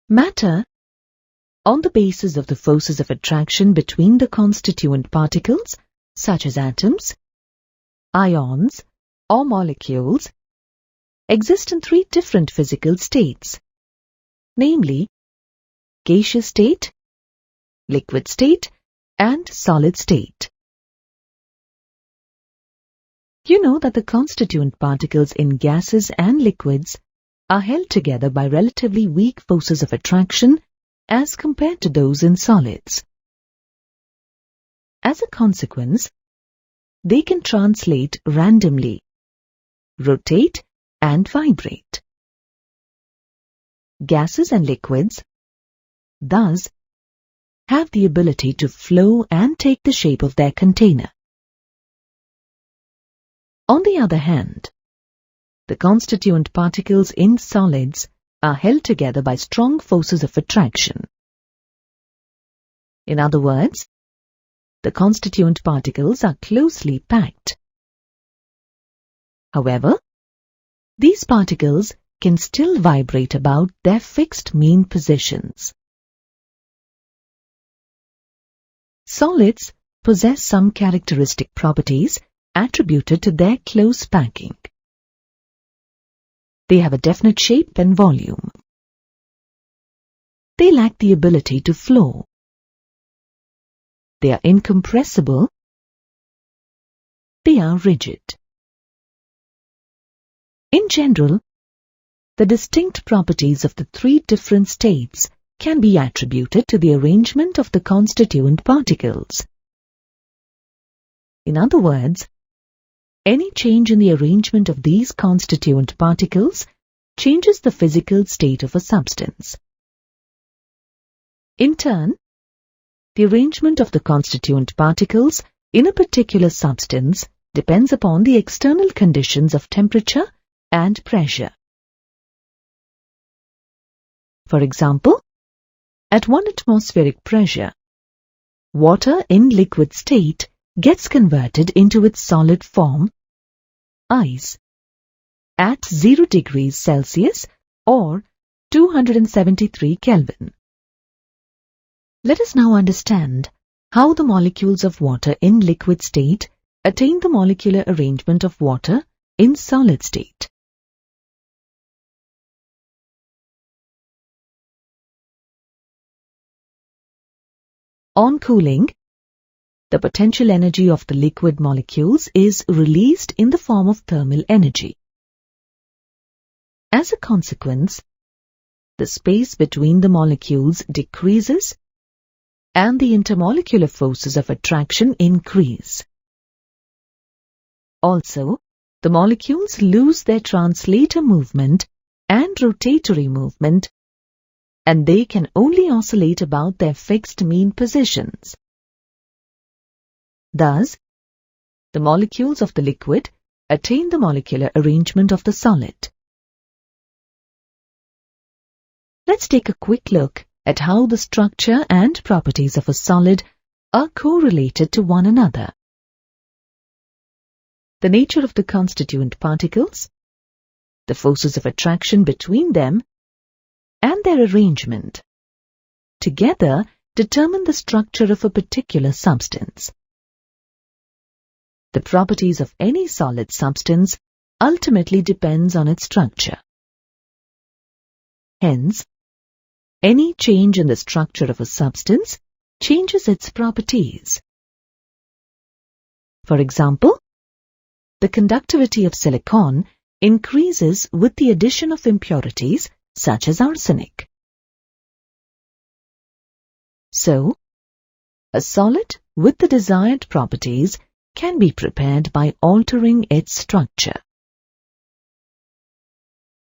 Matter, on the basis of the forces of attraction between the constituent particles, such as atoms, ions, or molecules, exist in three different physical states, namely gaseous state, liquid state, and solid state. You know that the constituent particles in gases and liquids are held together by relatively weak forces of attraction as compared to those in solids. As a consequence, they can translate randomly, rotate, and vibrate. Gases and liquids, thus, have the ability to flow and take the shape of their container. On the other hand, the constituent particles in solids are held together by strong forces of attraction. In other words, the constituent particles are closely packed. However, these particles can still vibrate about their fixed mean positions. Solids possess some characteristic properties attributed to their close packing. They have a definite shape and volume. They lack the ability to flow. They are incompressible. They are rigid. In general, the distinct properties of the three different states can be attributed to the arrangement of the constituent particles. In other words, any change in the arrangement of these constituent particles changes the physical state of a substance. In turn, the arrangement of the constituent particles in a particular substance depends upon the external conditions of temperature and pressure. For example, at 1 atmospheric pressure, water in liquid state gets converted into its solid form, ice, at 0 degrees Celsius or 273 Kelvin. Let us now understand how the molecules of water in liquid state attain the molecular arrangement of water in solid state. On cooling, the potential energy of the liquid molecules is released in the form of thermal energy. As a consequence, the space between the molecules decreases and the intermolecular forces of attraction increase. Also, the molecules lose their translator movement and rotatory movement, and they can only oscillate about their fixed mean positions. Thus, the molecules of the liquid attain the molecular arrangement of the solid. Let's take a quick look at how the structure and properties of a solid are correlated to one another. The nature of the constituent particles, the forces of attraction between them, and their arrangement together determine the structure of a particular substance. The properties of any solid substance ultimately depends on its structure. Hence, any change in the structure of a substance changes its properties. For example, the conductivity of silicon increases with the addition of impurities such as arsenic. So, a solid with the desired properties can be prepared by altering its structure.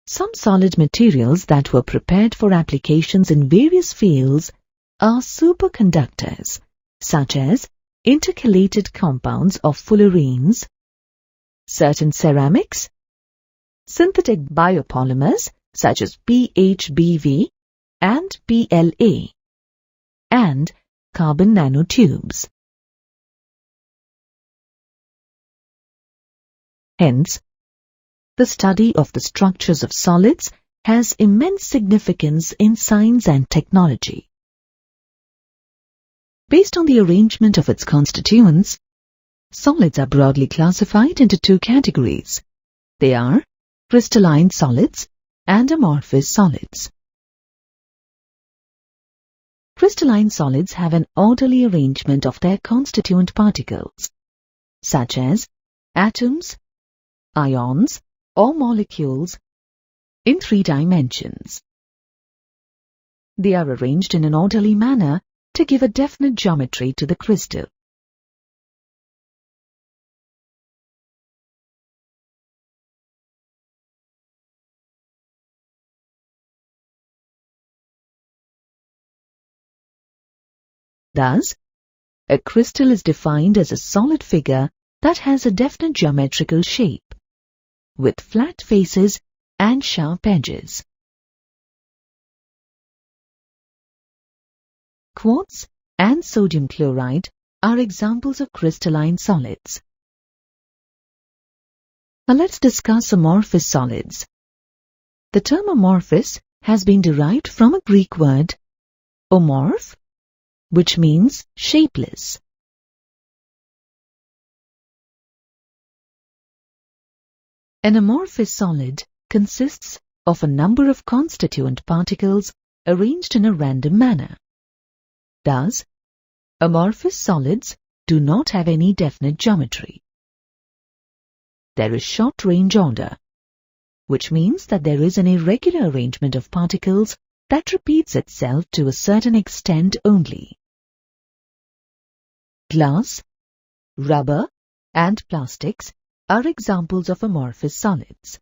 Some solid materials that were prepared for applications in various fields are superconductors, such as intercalated compounds of fullerenes, certain ceramics, synthetic biopolymers such as PHBV and PLA, and carbon nanotubes. Hence, the study of the structures of solids has immense significance in science and technology. Based on the arrangement of its constituents, solids are broadly classified into two categories. They are crystalline solids and amorphous solids. Crystalline solids have an orderly arrangement of their constituent particles, such as atoms, ions, or molecules, in 3 dimensions. They are arranged in an orderly manner to give a definite geometry to the crystal. Thus, a crystal is defined as a solid figure that has a definite geometrical shape, with flat faces and sharp edges. Quartz and sodium chloride are examples of crystalline solids. Now let's discuss amorphous solids. The term amorphous has been derived from a Greek word, omorph, which means shapeless. An amorphous solid consists of a number of constituent particles arranged in a random manner. Thus, amorphous solids do not have any definite geometry. There is short-range order, which means that there is an irregular arrangement of particles that repeats itself to a certain extent only. Glass, rubber, and plastics are examples of amorphous solids.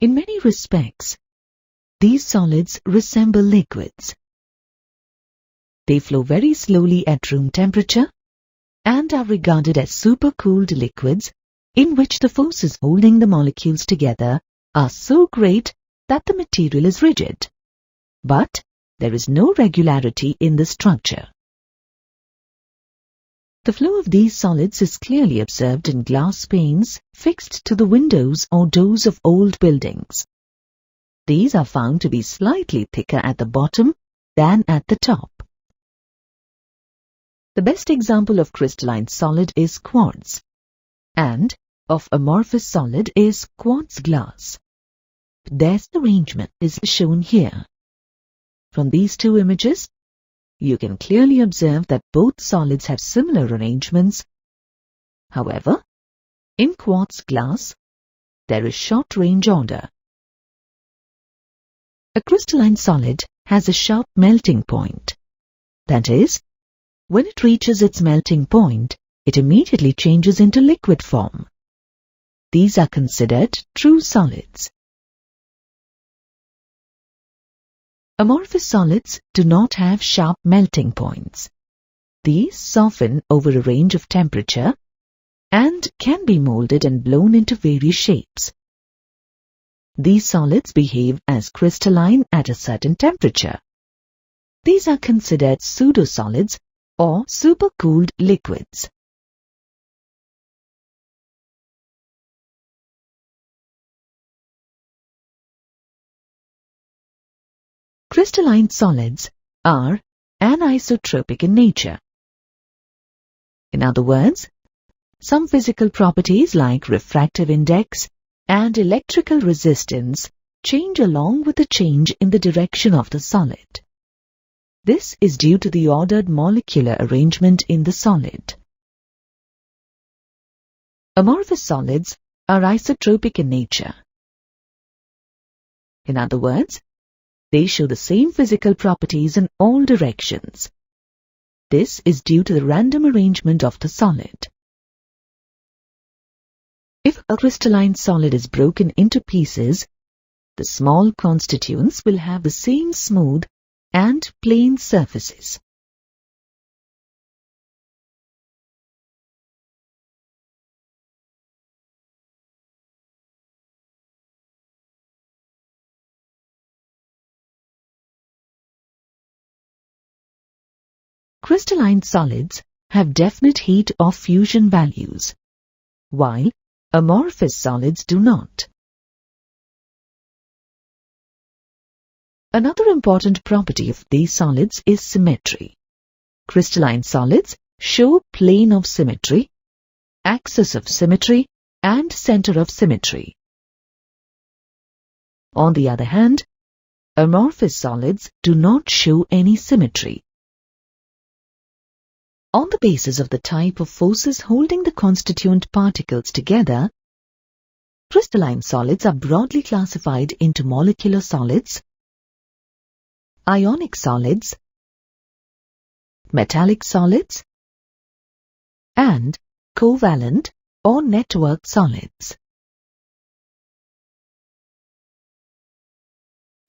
In many respects, these solids resemble liquids. They flow very slowly at room temperature and are regarded as supercooled liquids in which the forces holding the molecules together are so great that the material is rigid, but there is no regularity in the structure. The flow of these solids is clearly observed in glass panes fixed to the windows or doors of old buildings. These are found to be slightly thicker at the bottom than at the top. The best example of crystalline solid is quartz, and of amorphous solid is quartz glass. Their arrangement is shown here. From these two images, you can clearly observe that both solids have similar arrangements. However, in quartz glass, there is short-range order. A crystalline solid has a sharp melting point. That is, when it reaches its melting point, it immediately changes into liquid form. These are considered true solids. Amorphous solids do not have sharp melting points. These soften over a range of temperature and can be molded and blown into various shapes. These solids behave as crystalline at a certain temperature. These are considered pseudosolids or supercooled liquids. Crystalline solids are anisotropic in nature. In other words, some physical properties like refractive index and electrical resistance change along with the change in the direction of the solid. This is due to the ordered molecular arrangement in the solid. Amorphous solids are isotropic in nature. In other words, they show the same physical properties in all directions. This is due to the random arrangement of the solid. If a crystalline solid is broken into pieces, the small constituents will have the same smooth and plane surfaces. Crystalline solids have definite heat or fusion values, while amorphous solids do not. Another important property of these solids is symmetry. Crystalline solids show plane of symmetry, axis of symmetry, and center of symmetry. On the other hand, amorphous solids do not show any symmetry. On the basis of the type of forces holding the constituent particles together, crystalline solids are broadly classified into molecular solids, ionic solids, metallic solids, and covalent or network solids.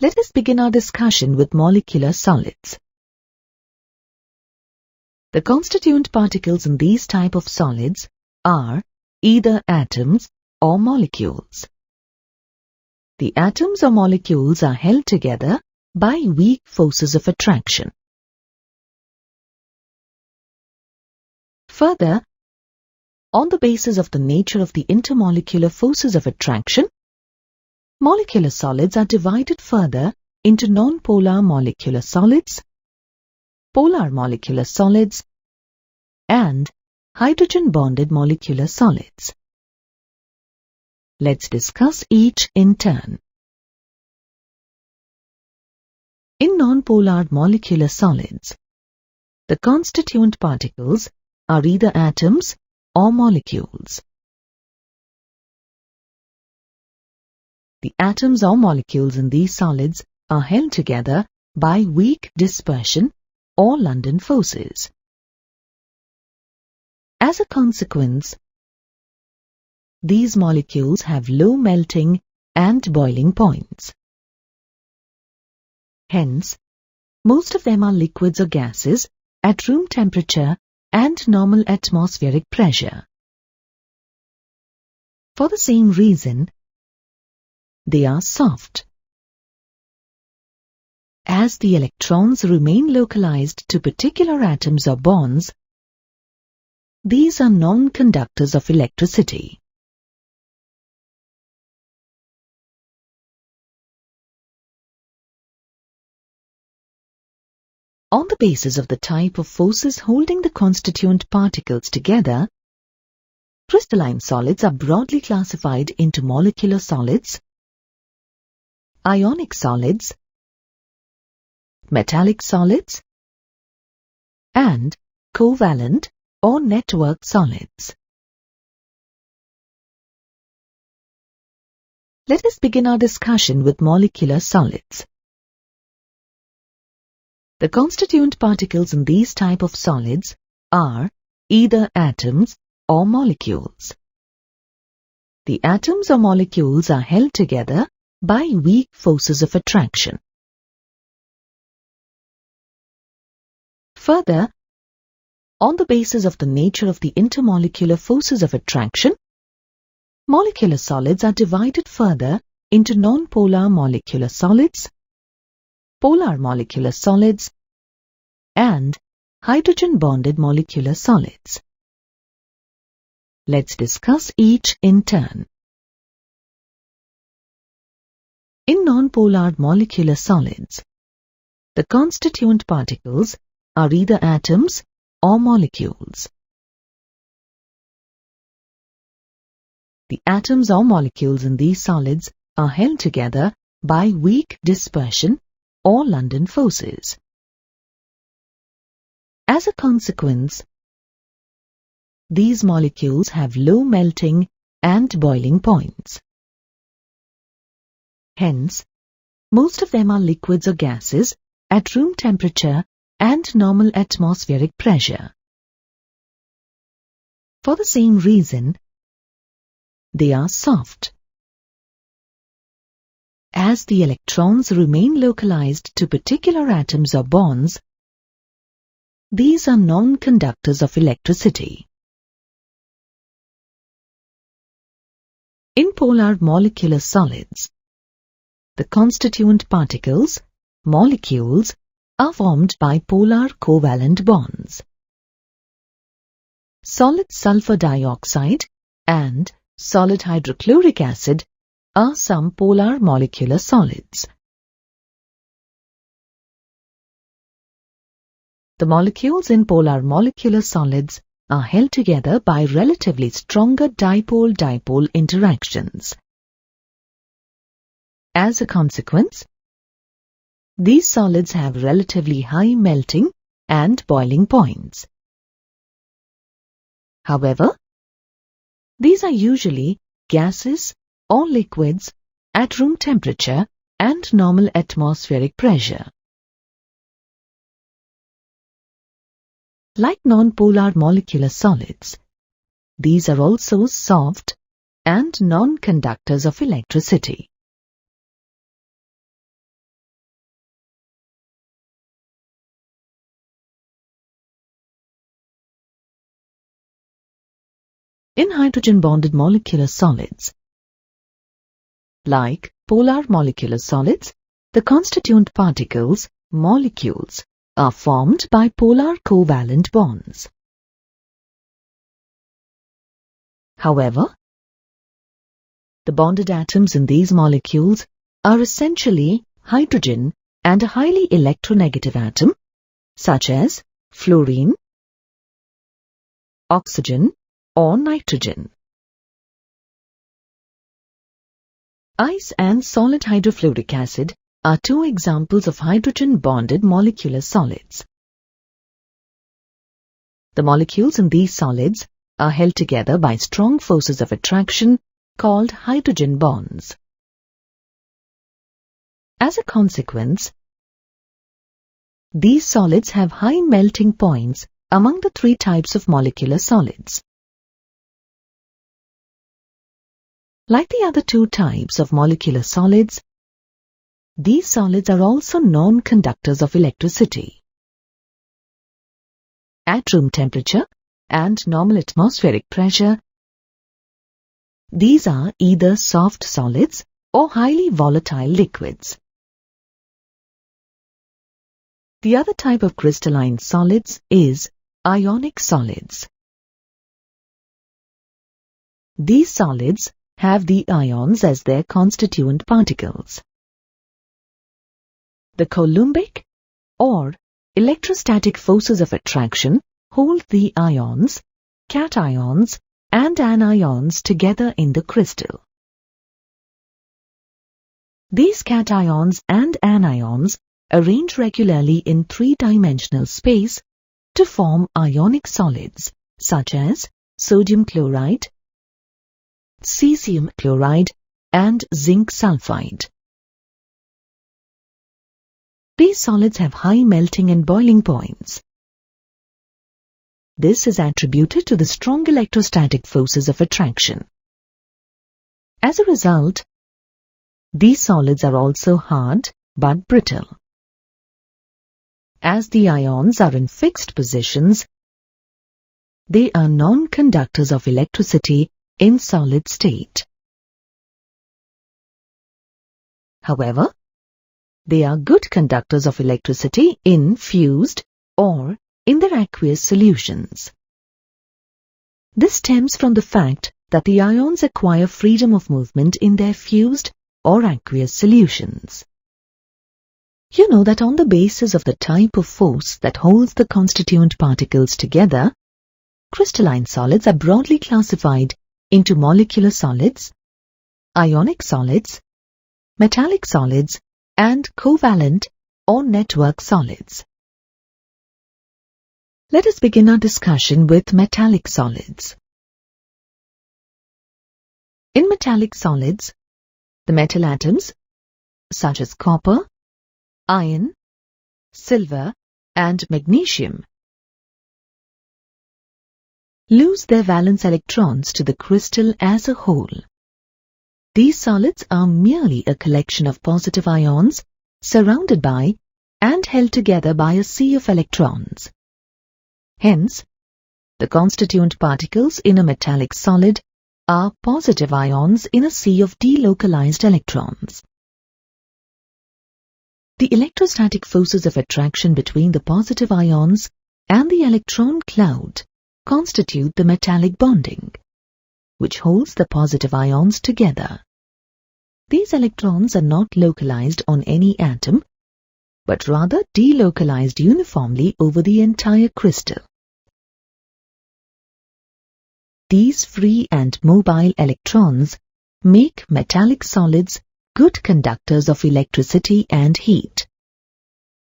Let us begin our discussion with molecular solids. The constituent particles in these type of solids are either atoms or molecules. The atoms or molecules are held together by weak forces of attraction. Further, on the basis of the nature of the intermolecular forces of attraction, molecular solids are divided further into non-polar molecular solids, polar molecular solids, and hydrogen-bonded molecular solids. Let's discuss each in turn. In non-polar molecular solids, the constituent particles are either atoms or molecules. The atoms or molecules in these solids are held together by weak dispersion or London forces. As a consequence, these molecules have low melting and boiling points. Hence, most of them are liquids or gases at room temperature and normal atmospheric pressure. For the same reason, they are soft. As the electrons remain localized to particular atoms or bonds, these are non-conductors of electricity. On the basis of the type of forces holding the constituent particles together, crystalline solids are broadly classified into molecular solids, ionic solids, metallic solids, and covalent or network solids. Let us begin our discussion with molecular solids. The constituent particles in these type of solids are either atoms or molecules. The atoms or molecules are held together by weak forces of attraction. Further, on the basis of the nature of the intermolecular forces of attraction, molecular solids are divided further into non-polar molecular solids, polar molecular solids, and hydrogen-bonded molecular solids. Let's discuss each in turn. In non-polar molecular solids, the constituent particles are either atoms or molecules. The atoms or molecules in these solids are held together by weak dispersion or London forces. As a consequence, these molecules have low melting and boiling points. Hence, most of them are liquids or gases at room temperature and normal atmospheric pressure. For the same reason, they are soft. As the electrons remain localized to particular atoms or bonds, these are non-conductors of electricity. In polar molecular solids, the constituent particles, molecules, are formed by polar covalent bonds. Solid sulfur dioxide and solid hydrochloric acid are some polar molecular solids. The molecules in polar molecular solids are held together by relatively stronger dipole-dipole interactions. As a consequence, these solids have relatively high melting and boiling points. However, these are usually gases or liquids at room temperature and normal atmospheric pressure. Like non-polar molecular solids, these are also soft and non-conductors of electricity. In hydrogen-bonded molecular solids, like polar molecular solids, the constituent particles, molecules, are formed by polar covalent bonds. However, the bonded atoms in these molecules are essentially hydrogen and a highly electronegative atom, such as fluorine, oxygen, or nitrogen. Ice and solid hydrofluoric acid are two examples of hydrogen-bonded molecular solids. The molecules in these solids are held together by strong forces of attraction called hydrogen bonds. As a consequence, these solids have high melting points among the three types of molecular solids. Like the other two types of molecular solids, these solids are also non-conductors of electricity. At room temperature and normal atmospheric pressure, these are either soft solids or highly volatile liquids. The other type of crystalline solids is ionic solids. These solids have the ions as their constituent particles. The Coulombic or electrostatic forces of attraction hold the ions, cations, and anions together in the crystal. These cations and anions arrange regularly in three-dimensional space to form ionic solids such as sodium chloride, cesium chloride, and zinc sulfide. These solids have high melting and boiling points. This is attributed to the strong electrostatic forces of attraction. As a result, these solids are also hard but brittle. As the ions are in fixed positions, they are non-conductors of electricity in solid state. However, they are good conductors of electricity in fused or in their aqueous solutions. This stems from the fact that the ions acquire freedom of movement in their fused or aqueous solutions. You know that on the basis of the type of force that holds the constituent particles together, crystalline solids are broadly classified into molecular solids, ionic solids, metallic solids, and covalent or network solids. Let us begin our discussion with metallic solids. In metallic solids, the metal atoms, such as copper, iron, silver, and magnesium, lose their valence electrons to the crystal as a whole. These solids are merely a collection of positive ions surrounded by and held together by a sea of electrons. Hence, the constituent particles in a metallic solid are positive ions in a sea of delocalized electrons. The electrostatic forces of attraction between the positive ions and the electron cloud constitute the metallic bonding, which holds the positive ions together. These electrons are not localized on any atom, but rather delocalized uniformly over the entire crystal. These free and mobile electrons make metallic solids good conductors of electricity and heat.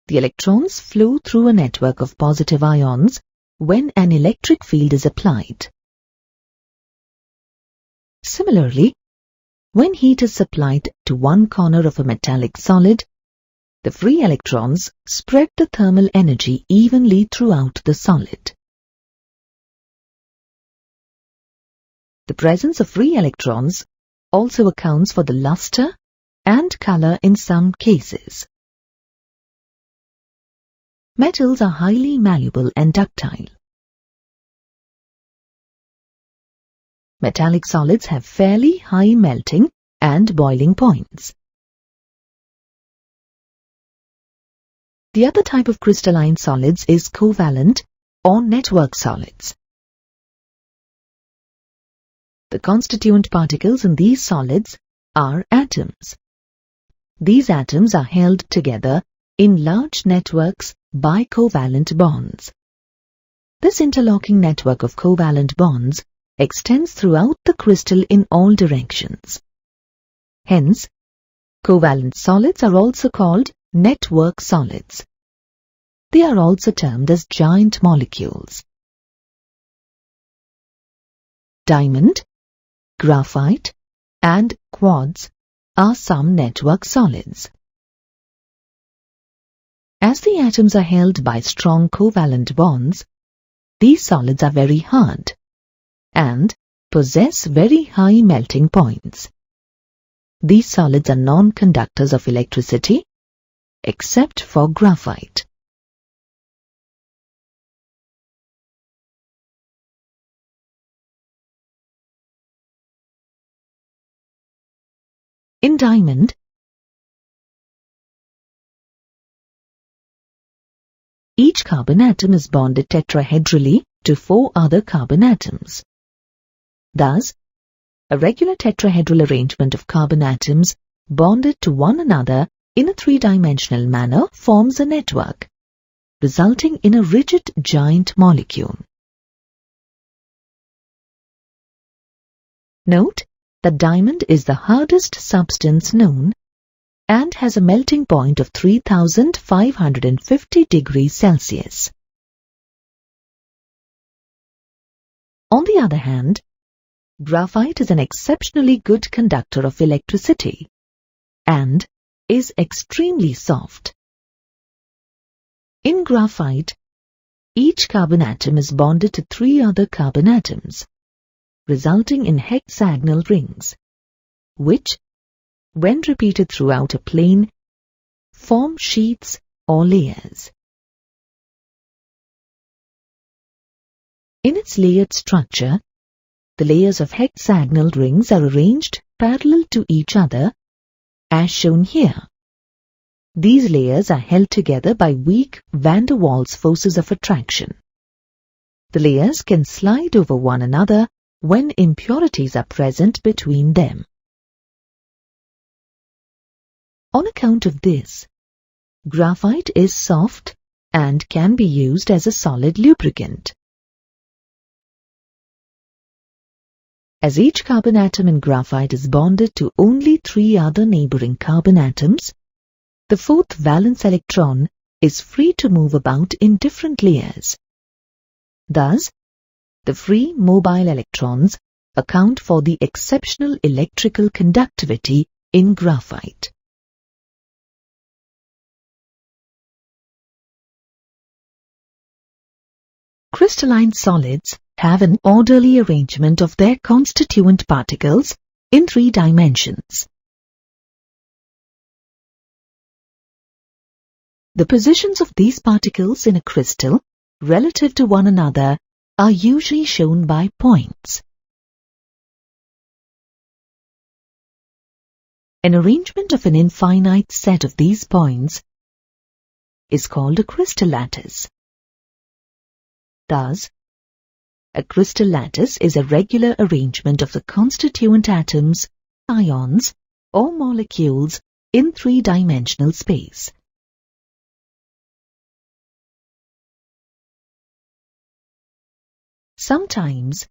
The electrons flow through a network of positive ions when an electric field is applied. Similarly, when heat is supplied to one corner of a metallic solid, the free electrons spread the thermal energy evenly throughout the solid. The presence of free electrons also accounts for the luster and color in some cases. Metals are highly malleable and ductile. Metallic solids have fairly high melting and boiling points. The other type of crystalline solids is covalent or network solids. The constituent particles in these solids are atoms. These atoms are held together in large networks by covalent bonds. This interlocking network of covalent bonds extends throughout the crystal in all directions. Hence, covalent solids are also called network solids. They are also termed as giant molecules. Diamond, graphite, and quartz are some network solids. As the atoms are held by strong covalent bonds, these solids are very hard and possess very high melting points. These solids are non-conductors of electricity, except for graphite. In diamond, each carbon atom is bonded tetrahedrally to 4 other carbon atoms. Thus, a regular tetrahedral arrangement of carbon atoms bonded to one another in a 3-dimensional manner forms a network, resulting in a rigid giant molecule. Note that diamond is the hardest substance known and has a melting point of 3550 degrees Celsius. On the other hand, graphite is an exceptionally good conductor of electricity and is extremely soft. In graphite, each carbon atom is bonded to 3 other carbon atoms, resulting in hexagonal rings, which, when repeated throughout a plane, form sheets or layers. In its layered structure, the layers of hexagonal rings are arranged parallel to each other, as shown here. These layers are held together by weak van der Waals forces of attraction. The layers can slide over one another when impurities are present between them. On account of this, graphite is soft and can be used as a solid lubricant. As each carbon atom in graphite is bonded to only 3 other neighboring carbon atoms, the 4th valence electron is free to move about in different layers. Thus, the free mobile electrons account for the exceptional electrical conductivity in graphite. Crystalline solids have an orderly arrangement of their constituent particles in 3 dimensions. The positions of these particles in a crystal relative to one another are usually shown by points. An arrangement of an infinite set of these points is called a crystal lattice. Thus, a crystal lattice is a regular arrangement of the constituent atoms, ions, or molecules in 3-dimensional space. Sometimes,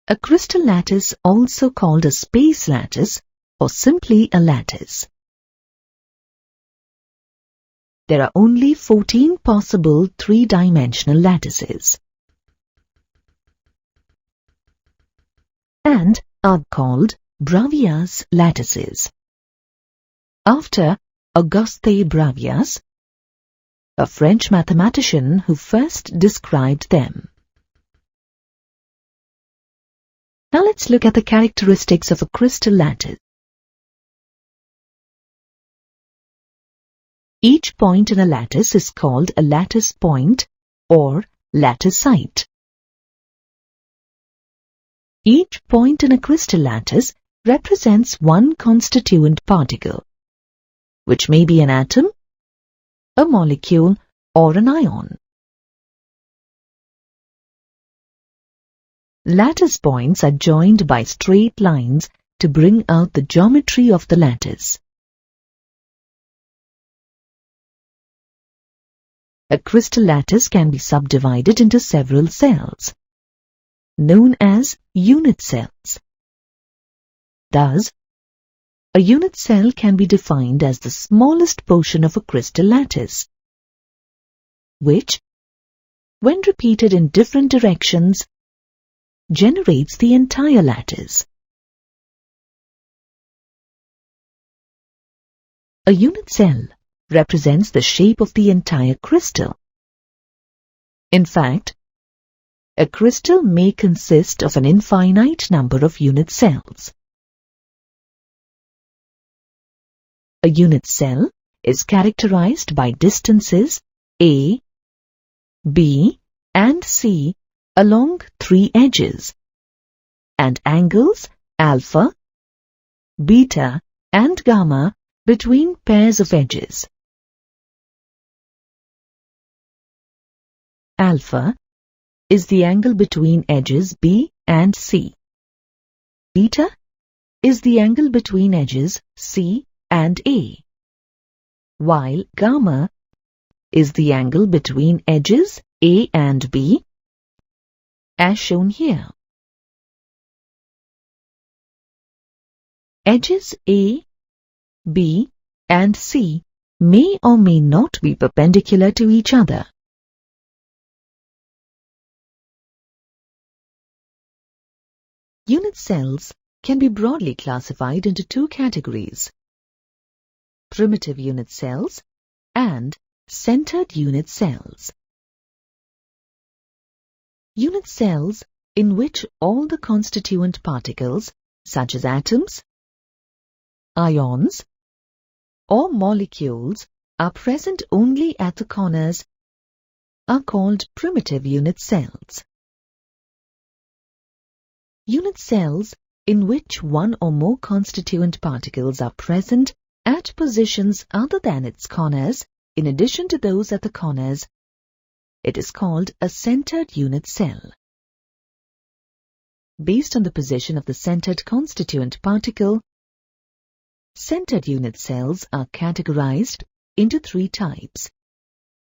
a crystal lattice, also called a space lattice or simply a lattice. There are only 14 possible three-dimensional lattices and are called Bravais lattices, after Auguste Bravais, a French mathematician who first described them. Now let's look at the characteristics of a crystal lattice. Each point in a lattice is called a lattice point or lattice site. Each point in a crystal lattice represents one constituent particle, which may be an atom, a molecule, or an ion. Lattice points are joined by straight lines to bring out the geometry of the lattice. A crystal lattice can be subdivided into several cells, known as unit cells. Thus, a unit cell can be defined as the smallest portion of a crystal lattice, which, when repeated in different directions, generates the entire lattice. A unit cell represents the shape of the entire crystal. In fact, a crystal may consist of an infinite number of unit cells. A unit cell is characterized by distances A, B, and C along three edges, and angles alpha, beta, and gamma between pairs of edges. Alpha is the angle between edges B and C. Beta is the angle between edges C and A, while gamma is the angle between edges A and B, as shown here. Edges A, B, and C may or may not be perpendicular to each other. Unit cells can be broadly classified into two categories: primitive unit cells and centered unit cells. Unit cells in which all the constituent particles, such as atoms, ions, or molecules, are present only at the corners, are called primitive unit cells. Unit cells in which one or more constituent particles are present at positions other than its corners, in addition to those at the corners, it is called a centered unit cell. Based on the position of the centered constituent particle, centered unit cells are categorized into three types: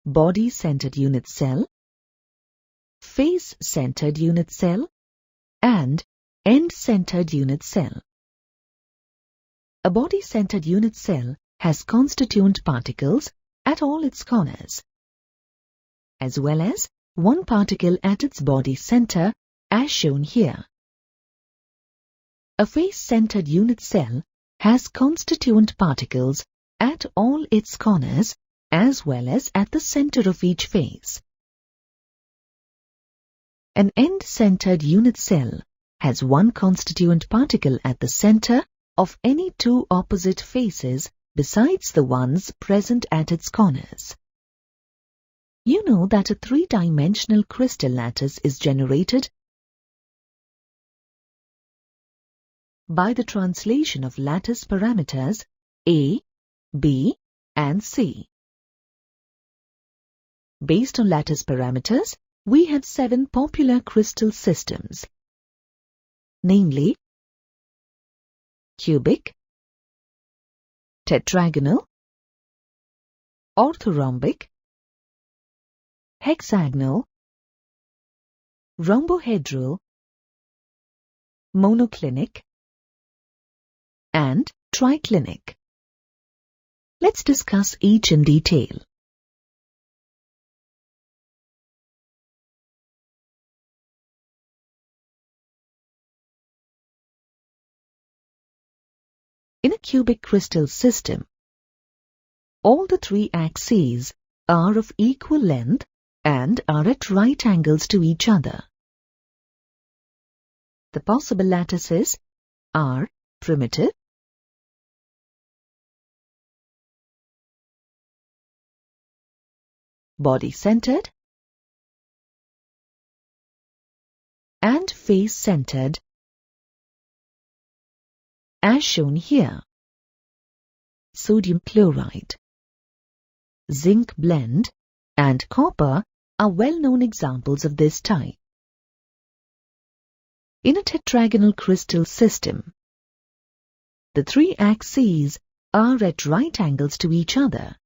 body-centered unit cell, face-centered unit cell, and end-centered unit cell. A body-centered unit cell has constituent particles at all its corners, as well as one particle at its body center, as shown here. A face-centered unit cell has constituent particles at all its corners, as well as at the center of each face. An end-centered unit cell has one constituent particle at the center of any two opposite faces besides the ones present at its corners. You know that a three-dimensional crystal lattice is generated by the translation of lattice parameters A, B, and C. Based on lattice parameters, we have 7 popular crystal systems, namely cubic, tetragonal, orthorhombic, hexagonal, rhombohedral, monoclinic, and triclinic. Let's discuss each in detail. In a cubic crystal system, all the three axes are of equal length and are at right angles to each other. The possible lattices are primitive, body-centered, and face-centered, as shown here. Sodium chloride, zinc blende, and copper are well-known examples of this type. In a tetragonal crystal system, the three axes are at right angles to each other,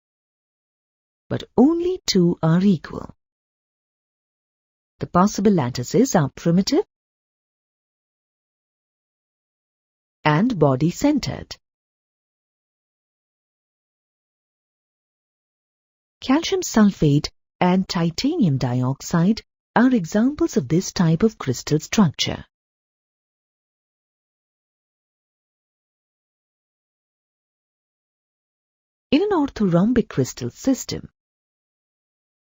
but only two are equal. The possible lattices are primitive and body-centered. Calcium sulfate and titanium dioxide are examples of this type of crystal structure. In an orthorhombic crystal system,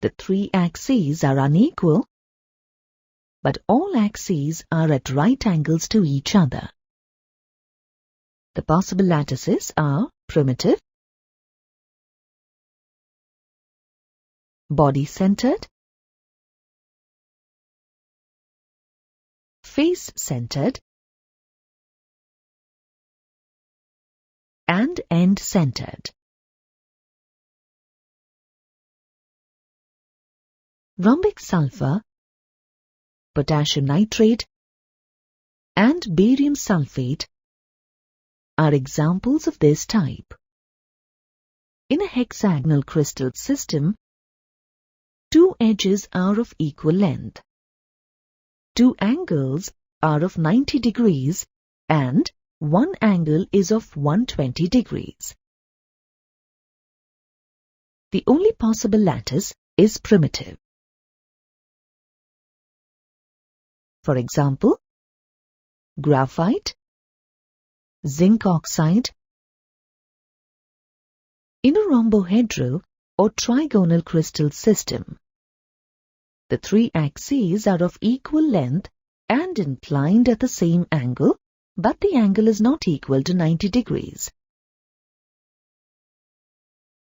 the three axes are unequal, but all axes are at right angles to each other. The possible lattices are primitive, body-centered, face-centered, and end-centered. Rhombic sulfur, potassium nitrate, and barium sulfate are examples of this type. In a hexagonal crystal system, two edges are of equal length. Two angles are of 90 degrees and one angle is of 120 degrees. The only possible lattice is primitive. For example, graphite, zinc oxide. In a rhombohedral or trigonal crystal system, the three axes are of equal length and inclined at the same angle, but the angle is not equal to 90 degrees.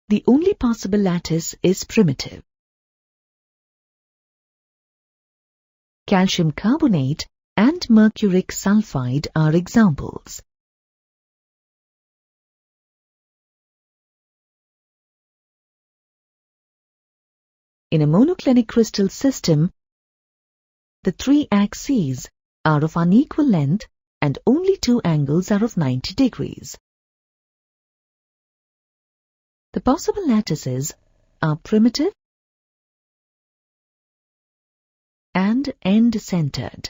The only possible lattice is primitive. Calcium carbonate and mercuric sulfide are examples. In a monoclinic crystal system, the three axes are of unequal length and only two angles are of 90 degrees. The possible lattices are primitive and end-centered.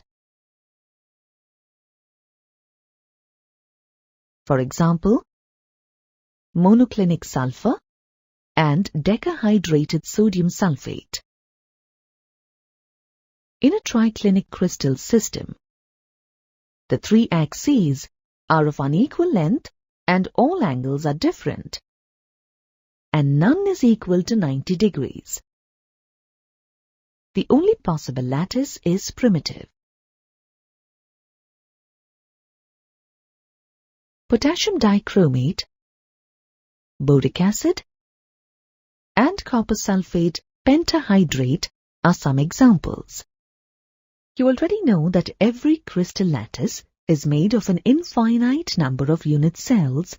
For example, monoclinic sulfur and decahydrated sodium sulfate. In a triclinic crystal system, the three axes are of unequal length and all angles are different, and none is equal to 90 degrees. The only possible lattice is primitive. Potassium dichromate, boric acid, and copper sulfate pentahydrate are some examples. You already know that every crystal lattice is made of an infinite number of unit cells,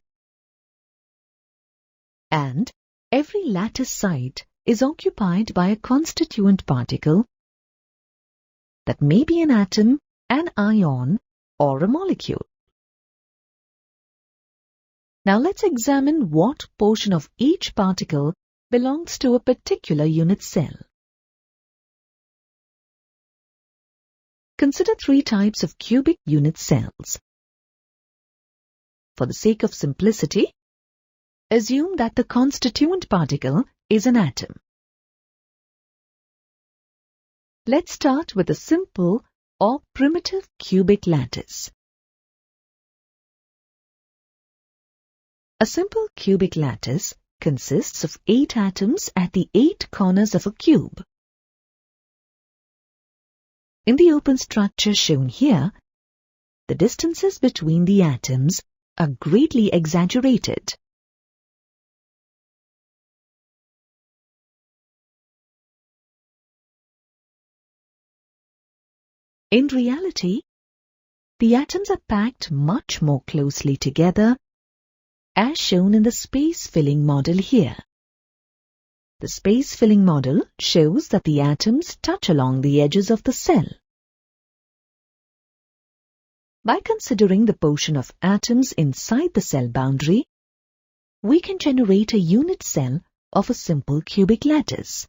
and every lattice site is occupied by a constituent particle that may be an atom, an ion, or a molecule. Now let's examine what portion of each particle belongs to a particular unit cell. Consider three types of cubic unit cells. For the sake of simplicity, assume that the constituent particle is an atom. Let's start with a simple or primitive cubic lattice. A simple cubic lattice consists of 8 atoms at the 8 corners of a cube. In the open structure shown here, the distances between the atoms are greatly exaggerated. In reality, the atoms are packed much more closely together, as shown in the space-filling model here. The space-filling model shows that the atoms touch along the edges of the cell. By considering the portion of atoms inside the cell boundary, we can generate a unit cell of a simple cubic lattice.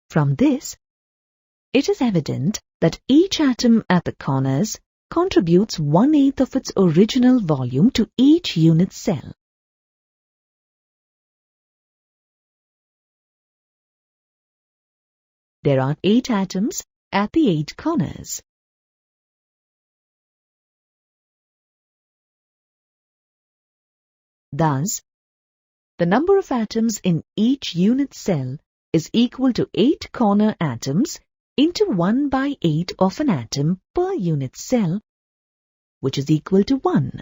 From this, it is evident that each atom at the corners contributes 1/8 of its original volume to each unit cell. There are 8 atoms at the 8 corners. Thus, the number of atoms in each unit cell is equal to 8 corner atoms into 1/8 of an atom per unit cell, which is equal to 1.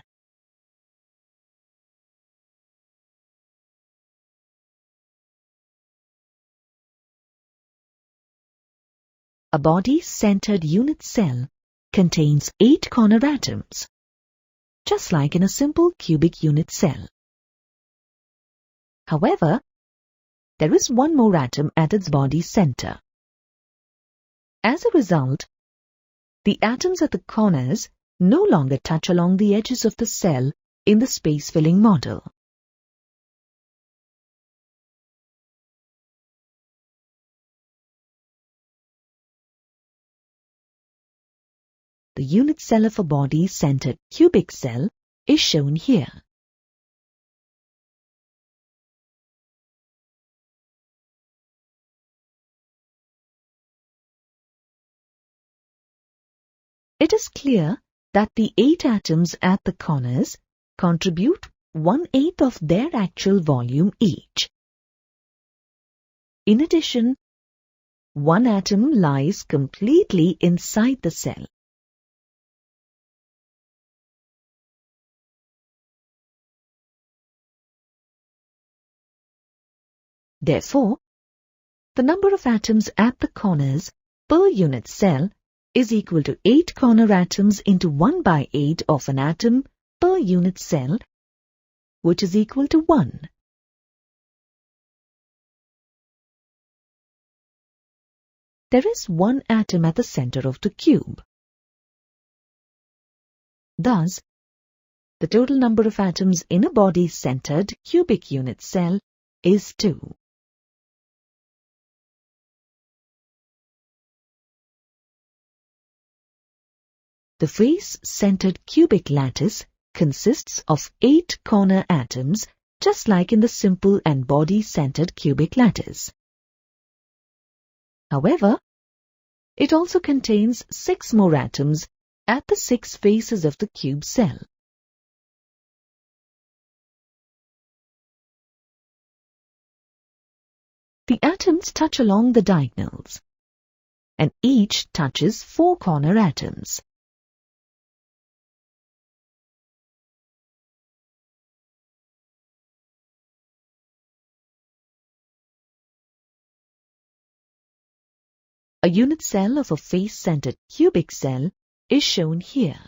A body-centered unit cell contains 8 corner atoms, just like in a simple cubic unit cell. However, there is one more atom at its body center. As a result, the atoms at the corners no longer touch along the edges of the cell in the space-filling model. The unit cell of a body-centered cubic cell is shown here. It is clear that the 8 atoms at the corners contribute 1/8 of their actual volume each. In addition, one atom lies completely inside the cell. Therefore, the number of atoms at the corners per unit cell is equal to 8 corner atoms into 1/8 of an atom per unit cell, which is equal to 1. There is one atom at the center of the cube. Thus, the total number of atoms in a body-centered cubic unit cell is 2. The face-centered cubic lattice consists of 8 corner atoms, just like in the simple and body-centered cubic lattice. However, it also contains 6 more atoms at the 6 faces of the cube cell. The atoms touch along the diagonals, and each touches 4 corner atoms. A unit cell of a face-centered cubic cell is shown here.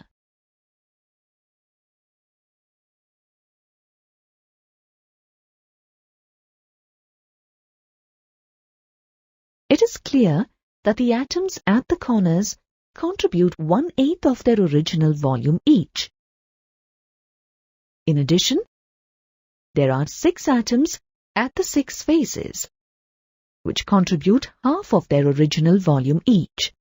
It is clear that the atoms at the corners contribute 1/8 of their original volume each. In addition, there are 6 atoms at the 6 faces, which contribute half of their original volume each.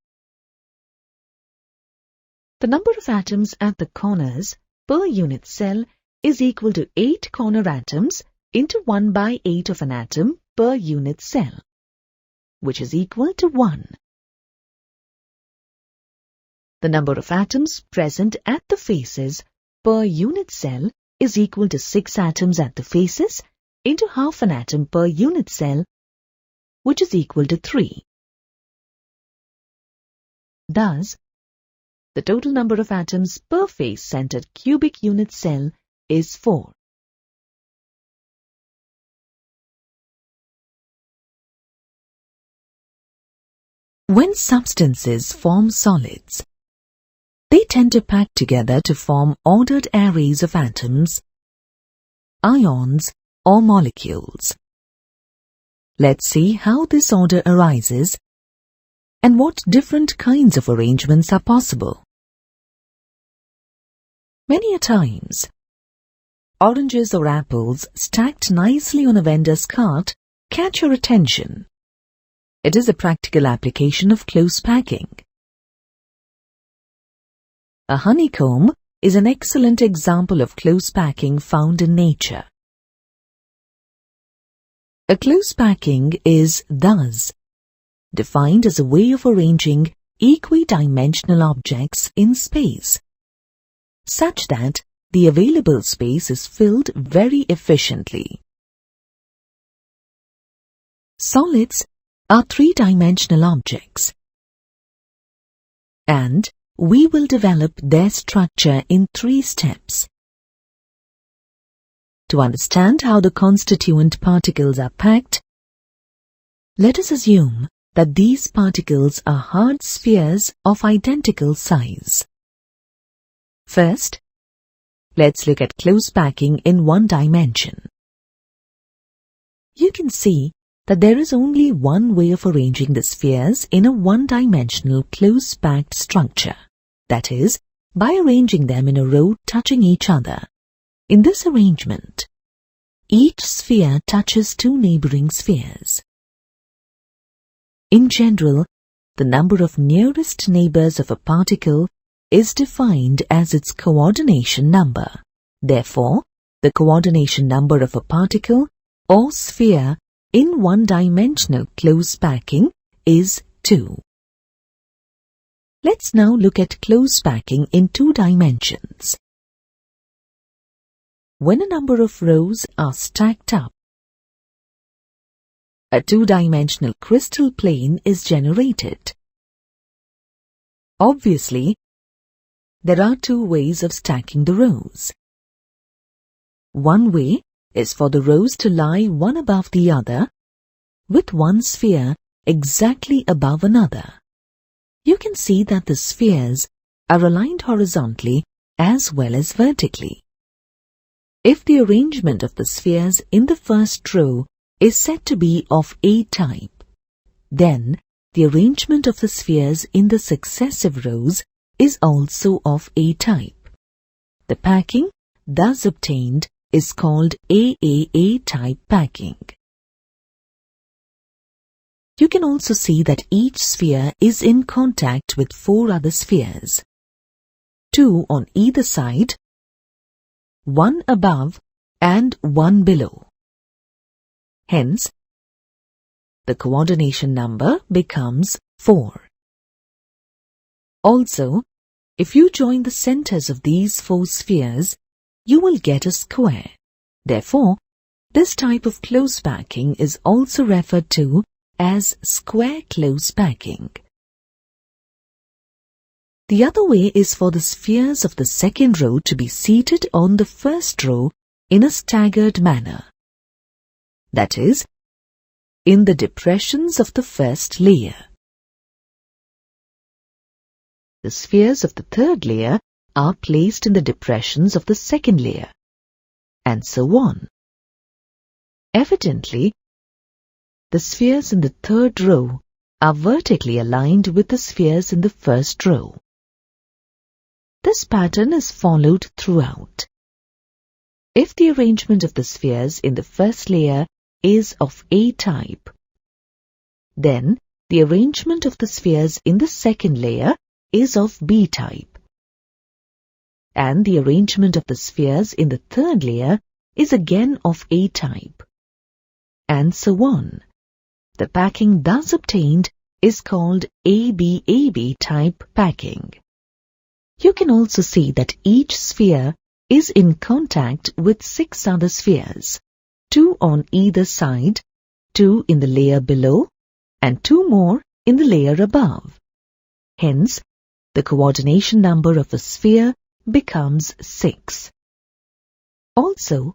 The number of atoms at the corners per unit cell is equal to 8 corner atoms into 1 by 8 of an atom per unit cell, which is equal to 1. The number of atoms present at the faces per unit cell is equal to 6 atoms at the faces into half an atom per unit cell, which is equal to 3. Thus, the total number of atoms per face-centered cubic unit cell is 4. When substances form solids, they tend to pack together to form ordered arrays of atoms, ions, or molecules. Let's see how this order arises and what different kinds of arrangements are possible. Many a times, oranges or apples stacked nicely on a vendor's cart catch your attention. It is a practical application of close packing. A honeycomb is an excellent example of close packing found in nature. A close packing is thus defined as a way of arranging equidimensional objects in space, such that the available space is filled very efficiently. Solids are three-dimensional objects, and we will develop their structure in 3 steps. To understand how the constituent particles are packed, let us assume that these particles are hard spheres of identical size. First, let's look at close packing in 1 dimension. You can see that there is only one way of arranging the spheres in a 1-dimensional close-packed structure, that is, by arranging them in a row touching each other. In this arrangement, each sphere touches 2 neighboring spheres. In general, the number of nearest neighbors of a particle is defined as its coordination number. Therefore, the coordination number of a particle or sphere in 1-dimensional close packing is 2. Let's now look at close packing in 2 dimensions. When a number of rows are stacked up, a 2-dimensional crystal plane is generated. Obviously, there are 2 ways of stacking the rows. One way is for the rows to lie one above the other, with one sphere exactly above another. You can see that the spheres are aligned horizontally as well as vertically. If the arrangement of the spheres in the first row is said to be of A type, then the arrangement of the spheres in the successive rows is also of A type. The packing thus obtained is called AAA type packing. You can also see that each sphere is in contact with 4 other spheres, 2 on either side, 1 above and 1 below. Hence, the coordination number becomes 4. Also, if you join the centers of these 4 spheres, you will get a square. Therefore, this type of close packing is also referred to as square close packing. The other way is for the spheres of the second row to be seated on the first row in a staggered manner. That is, in the depressions of the first layer. The spheres of the third layer are placed in the depressions of the second layer, and so on. Evidently, the spheres in the third row are vertically aligned with the spheres in the first row. This pattern is followed throughout. If the arrangement of the spheres in the first layer is of A type, then the arrangement of the spheres in the second layer is of B type, and the arrangement of the spheres in the third layer is again of A type, and so on. The packing thus obtained is called AB-AB type packing. You can also see that each sphere is in contact with 6 other spheres, 2 on either side, 2 in the layer below, and 2 more in the layer above. Hence, the coordination number of a sphere becomes 6. Also,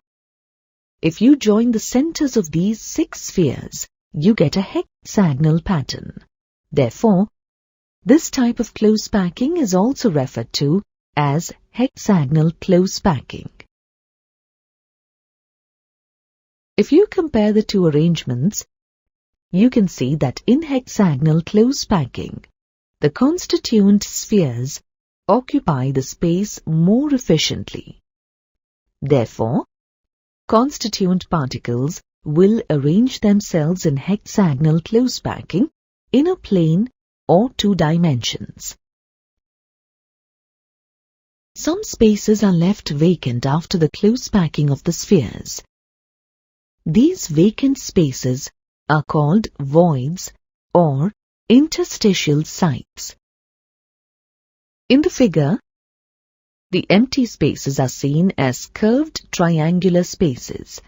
if you join the centers of these 6 spheres, you get a hexagonal pattern. Therefore, this type of close packing is also referred to as hexagonal close packing. If you compare the two arrangements, you can see that in hexagonal close packing, the constituent spheres occupy the space more efficiently. Therefore, constituent particles will arrange themselves in hexagonal close packing in a plane or 2 dimensions. Some spaces are left vacant after the close packing of the spheres. These vacant spaces are called voids or interstitial sites. In the figure, the empty spaces are seen as curved triangular spaces.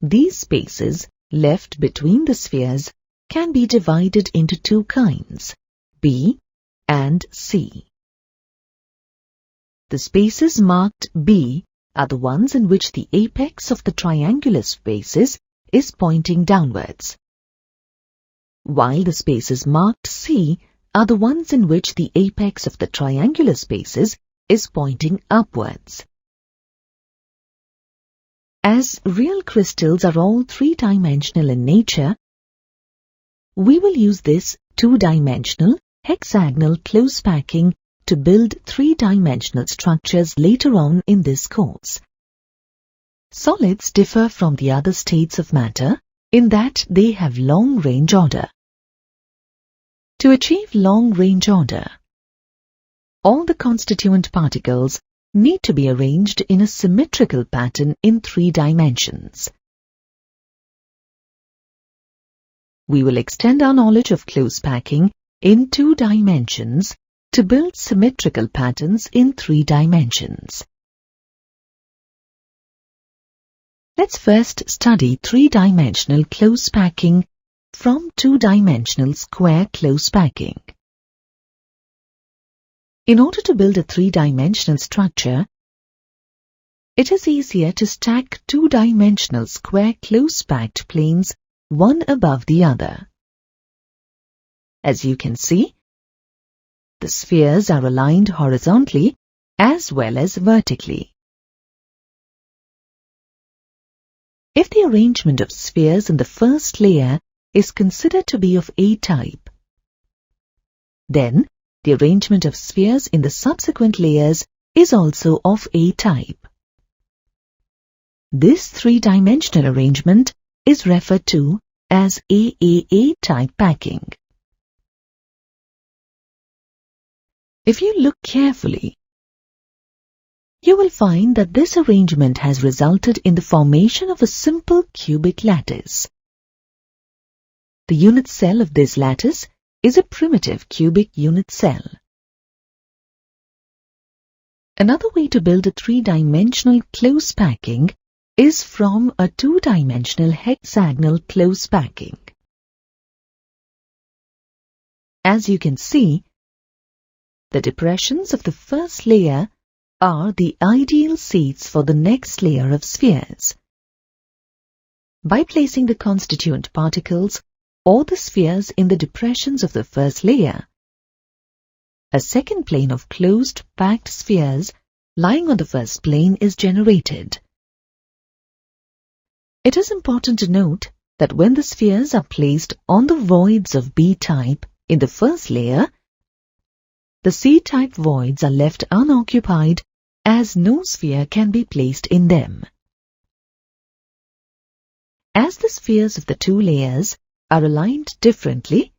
These spaces left between the spheres can be divided into 2 kinds, B and C. The spaces marked B are the ones in which the apex of the triangular spaces is pointing downwards, while the spaces marked C are the ones in which the apex of the triangular spaces is pointing upwards. As real crystals are all 3-dimensional in nature, we will use this 2-dimensional hexagonal close packing to build 3-dimensional structures later on in this course. Solids differ from the other states of matter in that they have long-range order. To achieve long-range order, all the constituent particles need to be arranged in a symmetrical pattern in 3 dimensions. We will extend our knowledge of close packing in 2 dimensions to build symmetrical patterns in 3 dimensions. Let's first study 3-dimensional close packing from 2-dimensional square close packing. In order to build a 3-dimensional structure, it is easier to stack 2-dimensional square close-packed planes one above the other. As you can see, the spheres are aligned horizontally as well as vertically. If the arrangement of spheres in the first layer is considered to be of A type, then the arrangement of spheres in the subsequent layers is also of A type. This 3-dimensional arrangement is referred to as AAA type packing. If you look carefully, you will find that this arrangement has resulted in the formation of a simple cubic lattice. The unit cell of this lattice is a primitive cubic unit cell. Another way to build a 3-dimensional close packing is from a 2-dimensional hexagonal close packing. As you can see, the depressions of the first layer are the ideal seats for the next layer of spheres. By placing the constituent particles or the spheres in the depressions of the first layer, a second plane of closed packed spheres lying on the first plane is generated. It is important to note that when the spheres are placed on the voids of B type in the first layer, the C-type voids are left unoccupied as no sphere can be placed in them. As the spheres of the 2 layers are aligned differently,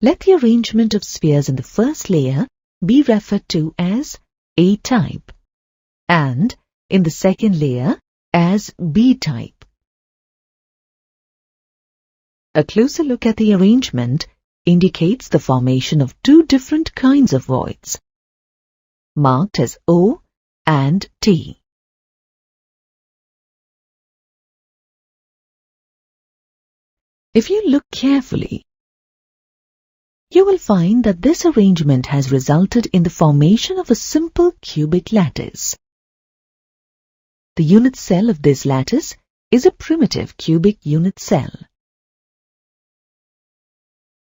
let the arrangement of spheres in the first layer be referred to as A-type and in the second layer as B-type. A closer look at the arrangement indicates the formation of two different kinds of voids, marked as O and T. If you look carefully, you will find that this arrangement has resulted in the formation of a simple cubic lattice. The unit cell of this lattice is a primitive cubic unit cell.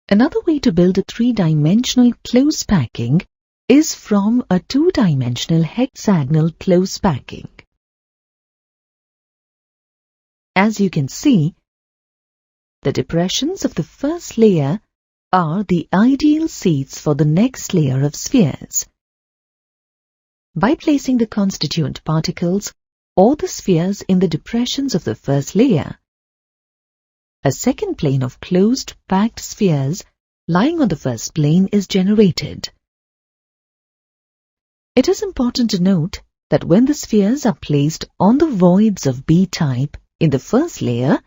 Another way to build a three-dimensional close packing is from a two-dimensional hexagonal close packing. As you can see, the depressions of the first layer are the ideal seats for the next layer of spheres. By placing the constituent particles or the spheres in the depressions of the first layer, a second plane of closed packed spheres lying on the first plane is generated. It is important to note that when the spheres are placed on the voids of B-type in the first layer,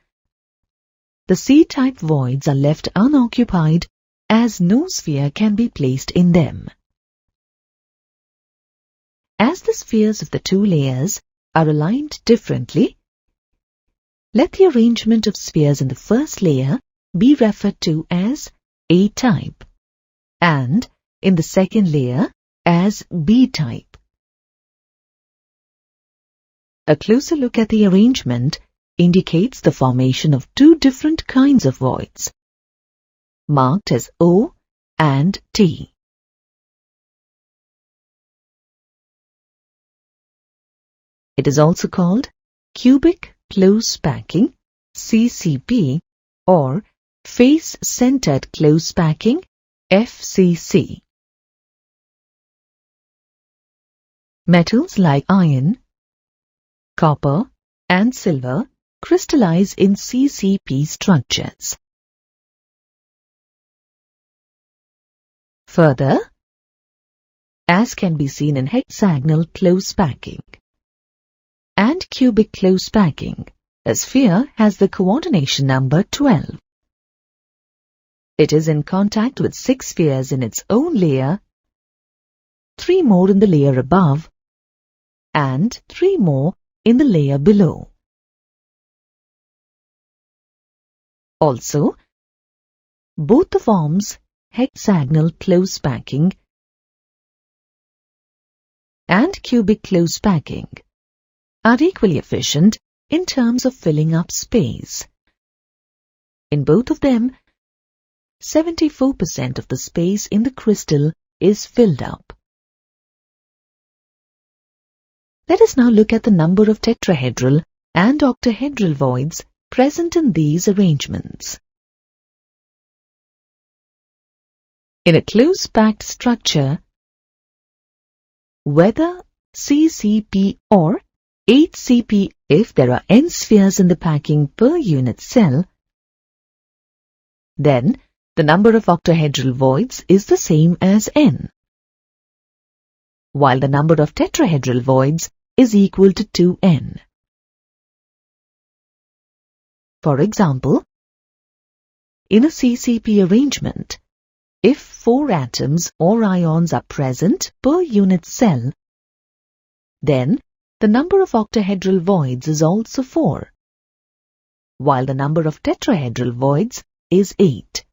the C-type voids are left unoccupied as no sphere can be placed in them. As the spheres of the two layers are aligned differently, let the arrangement of spheres in the first layer be referred to as A-type and in the second layer as B-type. A closer look at the arrangement indicates the formation of two different kinds of voids, marked as O and T. It is also called cubic close packing, CCP, or face-centered close packing, FCC. Metals like iron, copper, and silver crystallize in CCP structures. Further, as can be seen in hexagonal close packing and cubic close packing, a sphere has the coordination number 12. It is in contact with 6 spheres in its own layer, 3 more in the layer above, and 3 more in the layer below. Also, both the forms hexagonal close packing and cubic close packing are equally efficient in terms of filling up space. In both of them, 74% of the space in the crystal is filled up. Let us now look at the number of tetrahedral and octahedral voids present in these arrangements. In a close-packed structure, whether CCP or 8CP, if there are n spheres in the packing per unit cell, then the number of octahedral voids is the same as n, while the number of tetrahedral voids is equal to 2n. For example, in a CCP arrangement, if 4 atoms or ions are present per unit cell, then the number of octahedral voids is also 4, while the number of tetrahedral voids is 8.